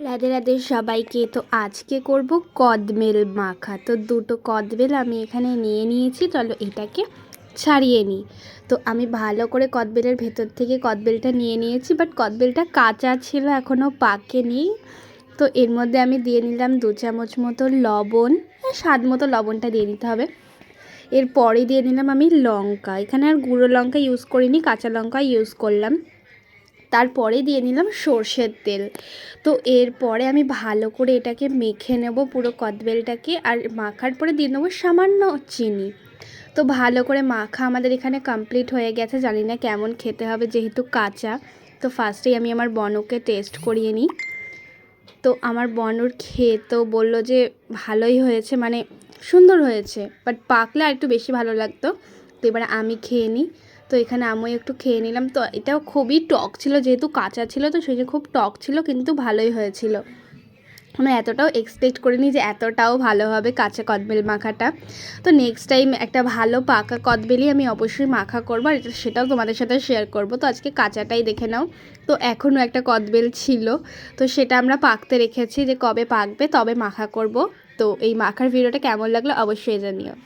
রাধে রাধে সবাইকে। তো আজকে করব কদবেল মাখা। তো দুটো কদবেল আমি এখানে নিয়ে নিয়েছি। চলো এটাকে ছাড়িয়ে নিই। তো আমি ভালো করে কদবেলের ভেতর থেকে কদবেলটা নিয়ে নিয়েছি, বাট কদবেলটা কাঁচা ছিল, এখনও পাকেনি। তো এর মধ্যে আমি দিয়ে নিলাম 2 চামচ মতো লবণ, স্বাদ মতো লবণটা দিয়ে দিতে হবে। এরপরে দিয়ে নিলাম আমি লঙ্কা, এখানে আর গুঁড়ো লঙ্কা ইউজ করিনি, কাঁচা লঙ্কা ইউজ করলাম। তারপরে দিয়ে নিলাম সর্ষের তেল। তো এরপরে আমি ভালো করে এটাকে মেখে নেব পুরো কদবেলটাকে, আর মাখার পরে দিয়ে নেবো সামান্য চিনি। তো ভালো করে মাখা আমাদের এখানে কমপ্লিট হয়ে গেছে। জানি না কেমন খেতে হবে, যেহেতু কাঁচা। তো ফার্স্টেই আমি আমার বনকে টেস্ট করিয়ে নিই। তো আমার বনর খেয়ে তো বললো যে ভালোই হয়েছে, মানে সুন্দর হয়েছে, বাট পাকলে আর একটু বেশি ভালো লাগতো। তো এবারে আমি খেয়ে নিই। তো এখানে আমিও একটু খেয়ে নিলাম। তো এটাও খুবই টক ছিল, যেহেতু কাঁচা ছিল, তো সেই যে খুব টক ছিল, কিন্তু ভালোই হয়েছিল। আমি এতটাও এক্সপেক্ট করিনি যে এতটাও ভালো হবে কাঁচা কদবেল মাখাটা। তো নেক্সট টাইম একটা ভালো পাকা কদবেলই আমি অবশ্যই মাখা করবো, আর সেটাও তোমাদের সাথে শেয়ার করব। তো আজকে কাঁচাটাই দেখে নাও। তো এখনও একটা কদবেল ছিল, তো সেটা আমরা পাকতে রেখেছি, যে কবে পাকবে তবে মাখা করব। তো এই মাখার ভিডিওটা কেমন লাগলো অবশ্যই জানিও।